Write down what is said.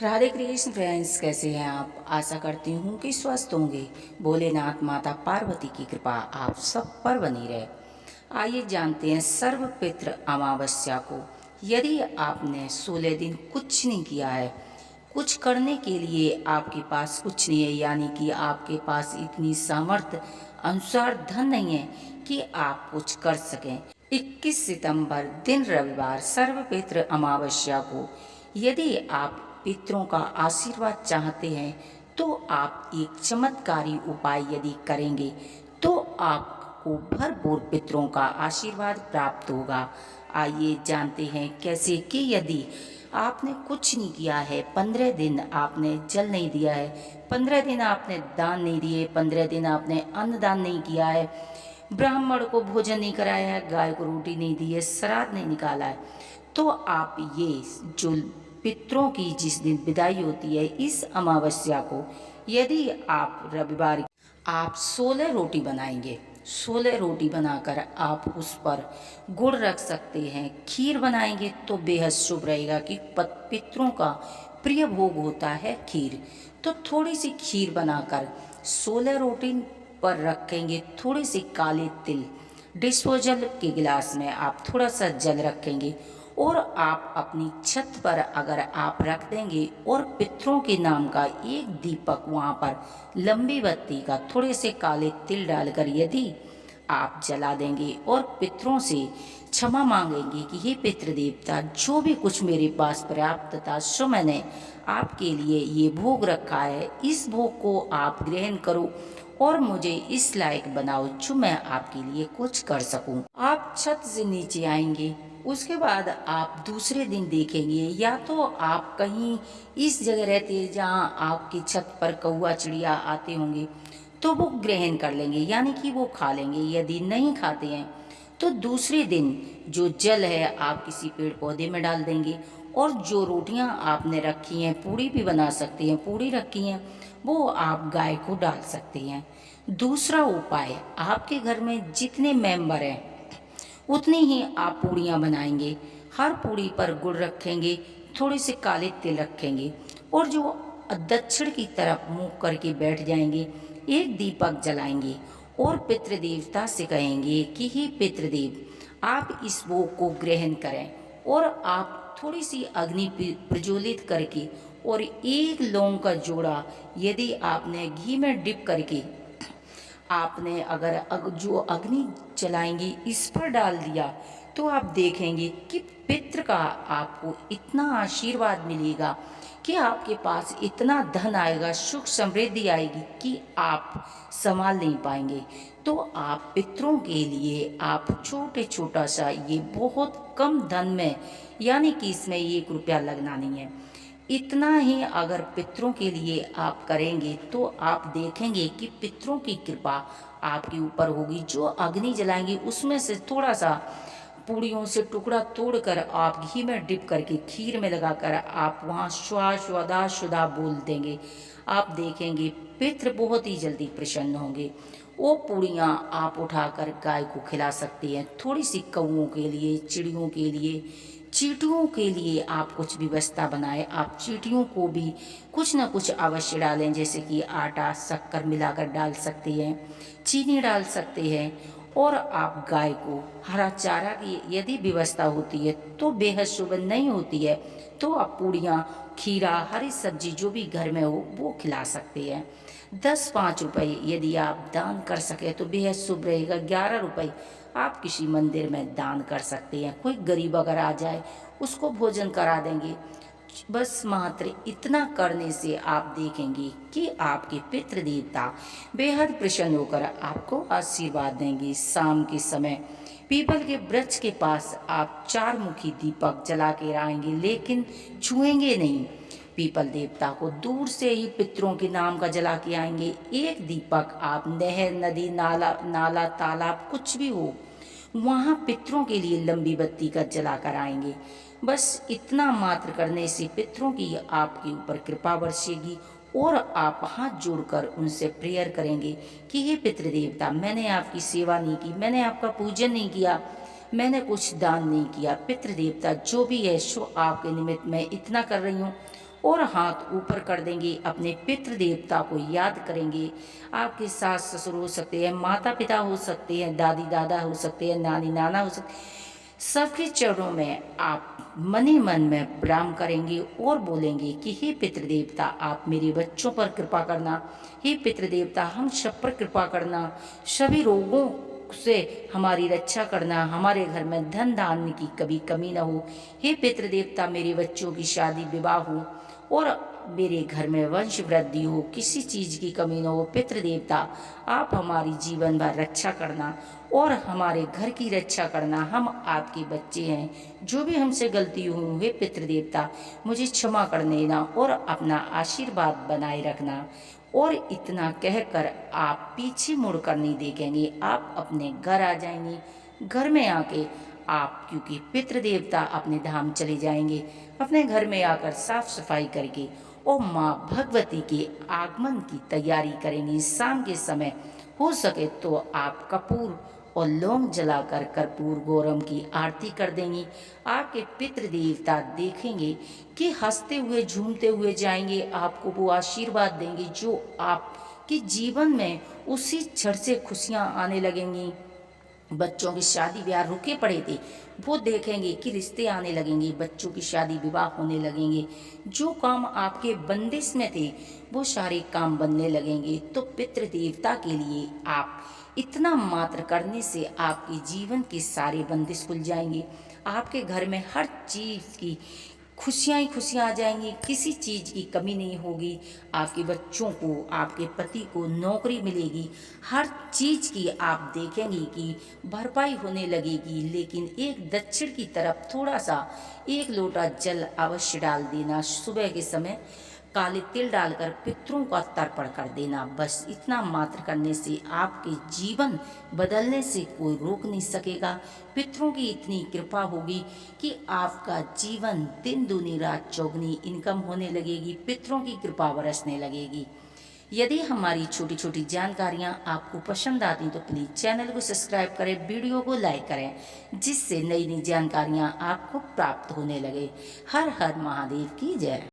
Radhe Krishna friends, कैसे हैं आप। आशा करती हूँ कि स्वस्थ होंगे। भोलेनाथ माता पार्वती की कृपा आप सब पर बनी रहे। आइए जानते हैं सर्वपित्र अमावस्या को। यदि आपने 16 दिन कुछ नहीं किया है, कुछ करने के लिए आपके पास कुछ नहीं है, यानी कि आपके पास इतनी सामर्थ्य अनुसार धन नहीं है कि आप कुछ कर सकें। 21 सितंबर दिन रविवार सर्वपित्र अमावस्या को यदि आप पितरों का आशीर्वाद चाहते हैं तो आप एक चमत्कारी उपाय यदि करेंगे तो आपको भरपूर पितरों का आशीर्वाद प्राप्त होगा। आइए जानते हैं कैसे कि यदि आपने कुछ नहीं किया है, 15 दिन आपने जल नहीं दिया है, 15 दिन आपने दान नहीं दिए, 15 दिन आपने अन्नदान नहीं किया है, ब्राह्मण को भोजन नहीं कराया है, गाय को रोटी नहीं दी है, श्राद्ध नहीं निकाला है, तो आप ये जो पितरों की जिस दिन विदाई होती है इस अमावस्या को यदि आप रविवार आप 16 रोटी बनाएंगे, 16 रोटी बनाकर आप उस पर गुड़ रख सकते हैं, खीर बनाएंगे तो बेहद शुभ रहेगा कि पितरों का प्रिय भोग होता है खीर। तो थोड़ी सी खीर बनाकर 16 रोटी पर रखेंगे, थोड़ी सी काले तिल, डिस्पोजल के गिलास में आप थोड़ा सा जल रखेंगे और आप अपनी छत पर अगर आप रख देंगे और पितरों के नाम का एक दीपक वहाँ पर लंबी बत्ती का थोड़े से काले तिल डालकर यदि आप जला देंगे और पितरों से क्षमा मांगेंगे कि हे पितृ देवता, जो भी कुछ मेरे पास पर्याप्त था सो मैंने आपके लिए ये भोग रखा है, इस भोग को आप ग्रहण करो और मुझे इस लायक बनाओ जो मैं आपके लिए कुछ कर सकूं। आप छत से नीचे आएंगे, उसके बाद आप दूसरे दिन देखेंगे या तो आप कहीं इस जगह रहते हैं जहाँ आपकी छत पर कौवा चिड़िया आते होंगे तो वो ग्रहण कर लेंगे, यानी कि वो खा लेंगे। यदि नहीं खाते हैं तो दूसरे दिन जो जल है आप किसी पेड़ पौधे में डाल देंगे और जो रोटियां आपने रखी हैं, पूड़ी भी बना सकते हैं, पूड़ी रखी हैं वो आप गाय को डाल सकते हैं। दूसरा उपाय, आपके घर में जितने मेंबर हैं उतनी ही आप पूड़ियाँ बनाएंगे, हर पूड़ी पर गुड़ रखेंगे, थोड़े से काले तिल रखेंगे और जो दक्षिण की तरफ मुंह करके बैठ जाएंगे, एक दीपक जलाएंगे और पितृदेवता से कहेंगे कि हे पितृदेव, आप इस भोग को ग्रहण करें और आप थोड़ी सी अग्नि प्रज्वलित करके और एक लौंग का जोड़ा यदि आपने घी में डिप करके आपने अगर जो अग्नि जलाएंगे इस पर डाल दिया तो आप देखेंगे कि पितृ का आपको इतना आशीर्वाद मिलेगा कि आपके पास इतना धन आएगा, सुख समृद्धि आएगी कि आप संभाल नहीं पाएंगे। तो आप पितरों के लिए आप छोटा सा ये बहुत कम धन में, यानी कि इसमें 1 रुपया लगना नहीं है, इतना ही अगर पितरों के लिए आप करेंगे तो आप देखेंगे कि पितरों की कृपा आपके ऊपर होगी। जो अग्नि जलाएंगे उसमें से थोड़ा सा पूड़ियों से टुकड़ा तोड़कर आप घी में डिप करके खीर में लगाकर आप वहाँ श्वा स्वदा शुदा बोल देंगे, आप देखेंगे पितृ बहुत ही जल्दी प्रसन्न होंगे। वो पूड़ियाँ आप उठाकर गाय को खिला सकती हैं, थोड़ी सी कौओं के लिए, चिड़ियों के लिए, चींटियों के लिए आप कुछ व्यवस्था बनाएं। आप चींटियों को भी कुछ ना कुछ अवश्य डालें, जैसे कि आटा शक्कर मिलाकर डाल सकते हैं, चीनी डाल सकते हैं और आप गाय को हरा चारा की यदि व्यवस्था होती है तो बेहद शुभ, नहीं होती है तो आप पूड़ियाँ, खीरा, हरी सब्जी जो भी घर में हो वो खिला सकते हैं। 10-5 रुपये यदि आप दान कर सके तो बेहद शुभ रहेगा। 11 रुपये आप किसी मंदिर में दान कर सकते हैं, कोई गरीब अगर आ जाए उसको भोजन करा देंगे। बस मात्र इतना करने से आप देखेंगे कि आपके पितृ देवता बेहद प्रसन्न होकर आपको आशीर्वाद देंगे। शाम के समय पीपल के वृक्ष के पास आप 4 मुखी दीपक जला के आएंगे, लेकिन छुएंगे नहीं। पीपल देवता को दूर से ही पितरों के नाम का जला के आएंगे। एक दीपक आप नहर, नदी, नाला, तालाब कुछ भी हो वहाँ पितरों के लिए लंबी बत्ती का जला कर आएंगे। बस इतना मात्र करने से पितरों की आपके ऊपर कृपा बरसेगी और आप हाथ जोड़कर उनसे प्रेयर करेंगे कि हे पितृदेवता, मैंने आपकी सेवा नहीं की, मैंने आपका पूजन नहीं किया, मैंने कुछ दान नहीं किया, पितृदेवता जो भी है सो आपके निमित्त मैं इतना कर रही हूँ और हाथ ऊपर कर देंगे, अपने पितृ देवता को याद करेंगे। आपके सास ससुर हो सकते हैं, माता पिता हो सकते हैं, दादी दादा हो सकते हैं, नानी नाना हो सकते हैं। सबके चरणों में आप मन ही मन में प्रणाम करेंगे और बोलेंगे कि हे पितृदेवता, आप मेरे बच्चों पर कृपा करना। हे पितृदेवता, हम सब पर कृपा करना। सभी रोगों से हमारी रक्षा करना। हमारे घर में धन धान्य की कभी कमी न हो। हे पितृदेवता, मेरे बच्चों की शादी विवाह हो और मेरे घर में वंश वृद्धि हो, किसी चीज की कमी न हो। पितृदेवता, आप हमारी जीवन भर रक्षा करना और हमारे घर की रक्षा करना। हम आपके बच्चे हैं, जो भी हमसे गलती हो, हे पितृदेवता, मुझे क्षमा कर देना और अपना आशीर्वाद बनाए रखना। और इतना कहकर आप पीछे मुड़कर नहीं देखेंगे, आप अपने घर आ जाएंगे। घर में आके आप, क्योंकि पितृदेवता अपने धाम चले जाएंगे, अपने घर में आकर साफ सफाई करके और माँ भगवती के आगमन की तैयारी करेंगी। शाम के समय हो सके तो आप कपूर और लौंग जलाकर कर्पूर गौरम की आरती कर देंगी। आपके पितृ देवता देखेंगे कि हंसते हुए झूमते हुए जाएंगे, आपको वो आशीर्वाद देंगे जो आपके जीवन में उसी क्षण से खुशियाँ आने लगेंगी। बच्चों की शादी ब्याह रुके पड़े थे, वो देखेंगे कि रिश्ते आने लगेंगे, बच्चों की शादी विवाह होने लगेंगे। जो काम आपके बंदिश में थे वो सारे काम बनने लगेंगे। तो पितृ देवता के लिए आप इतना मात्र करने से आपके जीवन के सारे बंदिश खुल जाएंगे। आपके घर में हर चीज़ की खुशियाँ ही खुशियाँ आ जाएंगी, किसी चीज़ की कमी नहीं होगी। आपके बच्चों को, आपके पति को नौकरी मिलेगी, हर चीज़ की आप देखेंगी कि भरपाई होने लगेगी। लेकिन एक दक्षिण की तरफ थोड़ा सा एक लोटा जल अवश्य डाल देना। सुबह के समय काले तिल डालकर पितरों का तर्पण कर देना। बस इतना मात्र करने से आपके जीवन बदलने से कोई रोक नहीं सकेगा। पितरों की इतनी कृपा होगी कि आपका जीवन दिन दूनी रात चौगनी इनकम होने लगेगी, पितरों की कृपा बरसने लगेगी। यदि हमारी छोटी छोटी जानकारियाँ आपको पसंद आती तो प्लीज़ चैनल को सब्सक्राइब करें, वीडियो को लाइक करें, जिससे नई नई जानकारियाँ आपको प्राप्त होने लगे। हर हर महादेव की जय।